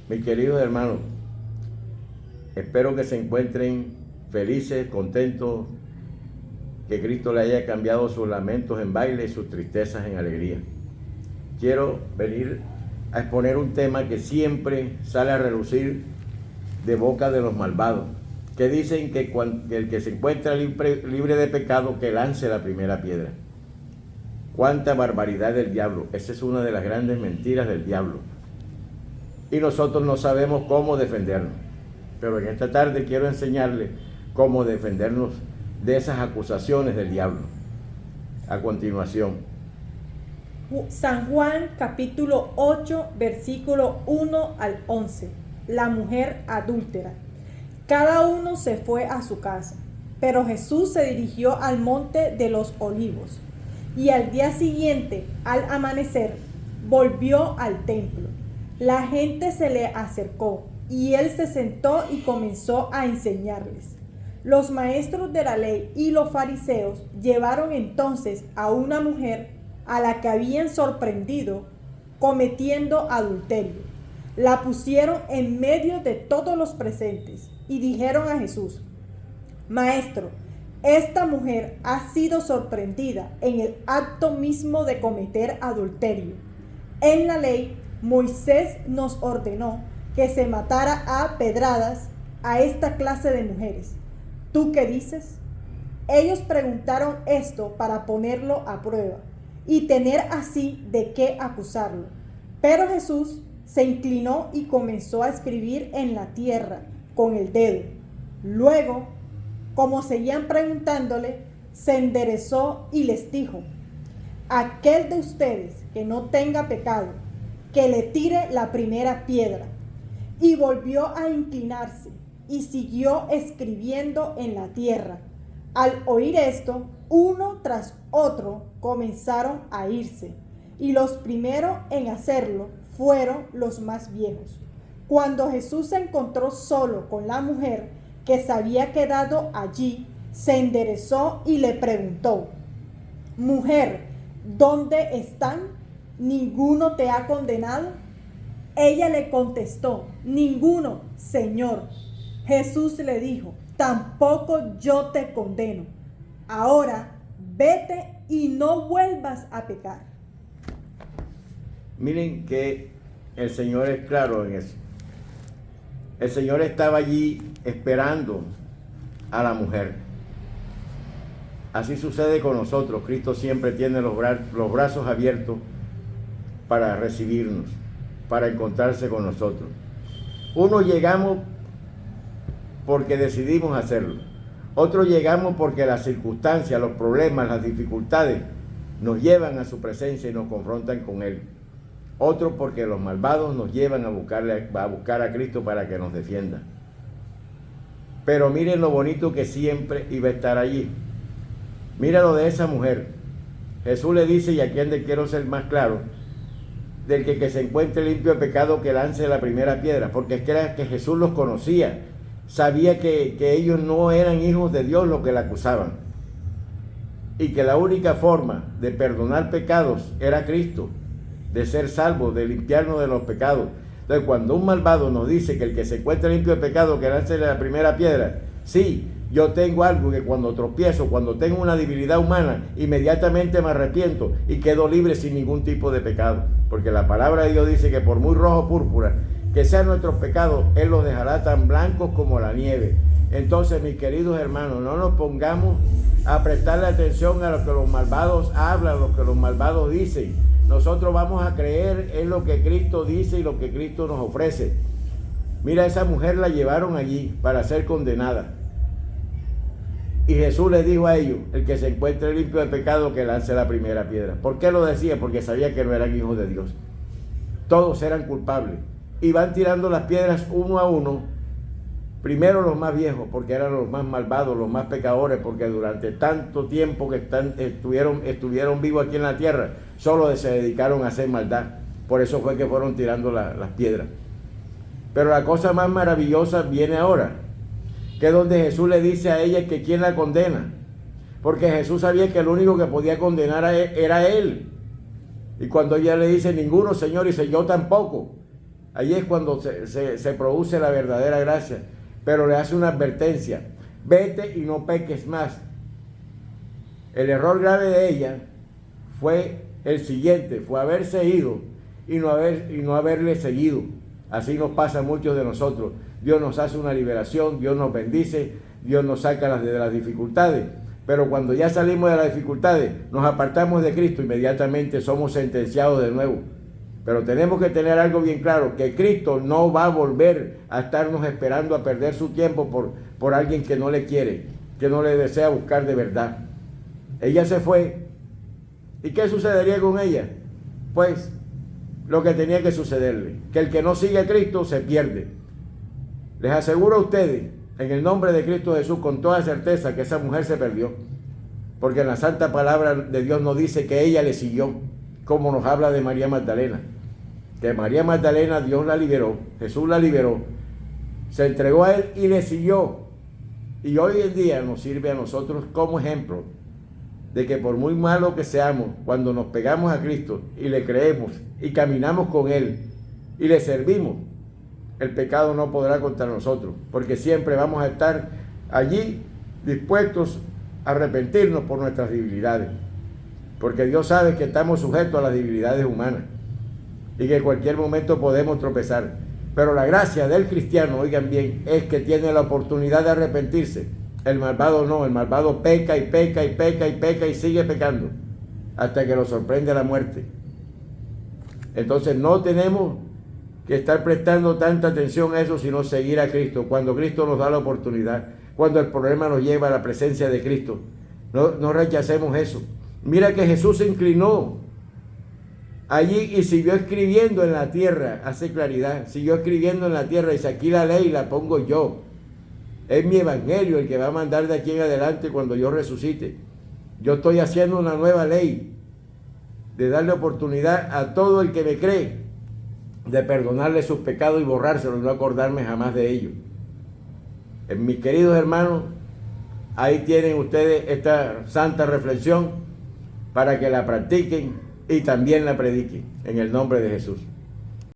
Mis queridos hermanos, espero que se encuentren felices, contentos, que Cristo le haya cambiado sus lamentos en baile y sus tristezas en alegría. Quiero venir a exponer un tema que siempre sale a relucir de boca de los malvados, que dicen que el que se encuentra libre de pecado, que lance la primera piedra. Cuánta barbaridad del diablo. Esa es una de las grandes mentiras del diablo. Y nosotros no sabemos cómo defendernos. Pero en esta tarde quiero enseñarles cómo defendernos de esas acusaciones del diablo. A continuación. San Juan capítulo 8, versículo 1 al 11. La mujer adúltera. Cada uno se fue a su casa, pero Jesús se dirigió al monte de los Olivos. Y al día siguiente, al amanecer, volvió al templo. La gente se le acercó y él se sentó y comenzó a enseñarles. Los maestros de la ley y los fariseos llevaron entonces a una mujer a la que habían sorprendido cometiendo adulterio. La pusieron en medio de todos los presentes y dijeron a Jesús: Maestro, esta mujer ha sido sorprendida en el acto mismo de cometer adulterio. En la ley, Moisés nos ordenó que se matara a pedradas a esta clase de mujeres. ¿Tú qué dices? Ellos preguntaron esto para ponerlo a prueba y tener así de qué acusarlo. Pero Jesús se inclinó y comenzó a escribir en la tierra con el dedo. Luego, como seguían preguntándole, se enderezó y les dijo: aquel de ustedes que no tenga pecado, que le tire la primera piedra. Y volvió a inclinarse y siguió escribiendo en la tierra. Al oír esto, uno tras otro comenzaron a irse, y los primeros en hacerlo fueron los más viejos. Cuando Jesús se encontró solo con la mujer que se había quedado allí, se enderezó y le preguntó: Mujer, ¿dónde están? ¿Ninguno te ha condenado? Ella le contestó: Ninguno, Señor. Jesús le dijo: Tampoco yo te condeno. Ahora vete y no vuelvas a pecar. Miren que el Señor es claro en eso. El Señor estaba allí esperando a la mujer. Así sucede con nosotros. Cristo siempre tiene los brazos abiertos para recibirnos, para encontrarse con nosotros. Unos llegamos porque decidimos hacerlo. Otros llegamos porque las circunstancias, los problemas, las dificultades nos llevan a su presencia y nos confrontan con Él. Otros porque los malvados nos llevan a buscar a Cristo para que nos defienda. Pero miren lo bonito que siempre iba a estar allí. Mira lo de esa mujer. Jesús le dice, y aquí es donde quiero ser más claro, del que se encuentre limpio de pecado, que lance la primera piedra, porque es que era que Jesús los conocía, sabía que ellos no eran hijos de Dios los que la acusaban, y que la única forma de perdonar pecados era Cristo, de ser salvos, de limpiarnos de los pecados. Entonces, cuando un malvado nos dice que el que se encuentre limpio de pecado, que lance la primera piedra, sí, yo tengo algo que cuando tropiezo, cuando tengo una debilidad humana, inmediatamente me arrepiento y quedo libre sin ningún tipo de pecado. Porque la palabra de Dios dice que por muy rojo púrpura que sean nuestros pecados, Él los dejará tan blancos como la nieve. Entonces, mis queridos hermanos, no nos pongamos a prestarle atención a lo que los malvados hablan, lo que los malvados dicen. Nosotros vamos a creer en lo que Cristo dice y lo que Cristo nos ofrece. Mira, a esa mujer la llevaron allí para ser condenada. Y Jesús les dijo a ellos: el que se encuentre limpio de pecado, que lance la primera piedra. ¿Por qué lo decía? Porque sabía que no eran hijos de Dios. Todos eran culpables. Y van tirando las piedras uno a uno. Primero los más viejos, porque eran los más malvados, los más pecadores, porque durante tanto tiempo que estuvieron vivos aquí en la tierra, solo se dedicaron a hacer maldad. Por eso fue que fueron tirando las piedras. Pero la cosa más maravillosa viene ahora, que es donde Jesús le dice a ella que quién la condena. Porque Jesús sabía que el único que podía condenar era Él. Y cuando ella le dice: ninguno, Señor, dice: yo tampoco. Allí es cuando se produce la verdadera gracia. Pero le hace una advertencia: vete y no peques más. El error grave de ella fue el siguiente: fue haberse ido y no haberle seguido. Así nos pasa a muchos de nosotros. Dios nos hace una liberación, Dios nos bendice, Dios nos saca de las dificultades. Pero cuando ya salimos de las dificultades, nos apartamos de Cristo, inmediatamente somos sentenciados de nuevo. Pero tenemos que tener algo bien claro: que Cristo no va a volver a estarnos esperando a perder su tiempo por alguien que no le quiere, que no le desea buscar de verdad. Ella se fue. ¿Y qué sucedería con ella? Pues lo que tenía que sucederle: que el que no sigue a Cristo se pierde. Les aseguro a ustedes, en el nombre de Cristo Jesús, con toda certeza, que esa mujer se perdió. Porque en la santa palabra de Dios nos dice que ella le siguió, como nos habla de María Magdalena. Que María Magdalena, Dios la liberó, Jesús la liberó, se entregó a Él y le siguió. Y hoy en día nos sirve a nosotros como ejemplo de que por muy malo que seamos, cuando nos pegamos a Cristo y le creemos y caminamos con Él y le servimos, el pecado no podrá contra nosotros, porque siempre vamos a estar allí dispuestos a arrepentirnos por nuestras debilidades, porque Dios sabe que estamos sujetos a las debilidades humanas y que en cualquier momento podemos tropezar. Pero la gracia del cristiano, oigan bien, es que tiene la oportunidad de arrepentirse. El malvado no, el malvado peca y peca y peca y peca y sigue pecando hasta que lo sorprende la muerte. Entonces no tenemos que estar prestando tanta atención a eso, sino seguir a Cristo. Cuando Cristo nos da la oportunidad, cuando el problema nos lleva a la presencia de Cristo, no rechacemos eso. Mira que Jesús se inclinó allí y siguió escribiendo en la tierra, hace claridad, siguió escribiendo en la tierra y dice: aquí la ley la pongo yo. Es mi evangelio el que va a mandar de aquí en adelante cuando yo resucite. Yo estoy haciendo una nueva ley de darle oportunidad a todo el que me cree, de perdonarle sus pecados y borrárselos, no acordarme jamás de ellos. Mis queridos hermanos, ahí tienen ustedes esta santa reflexión para que la practiquen y también la prediquen en el nombre de Jesús.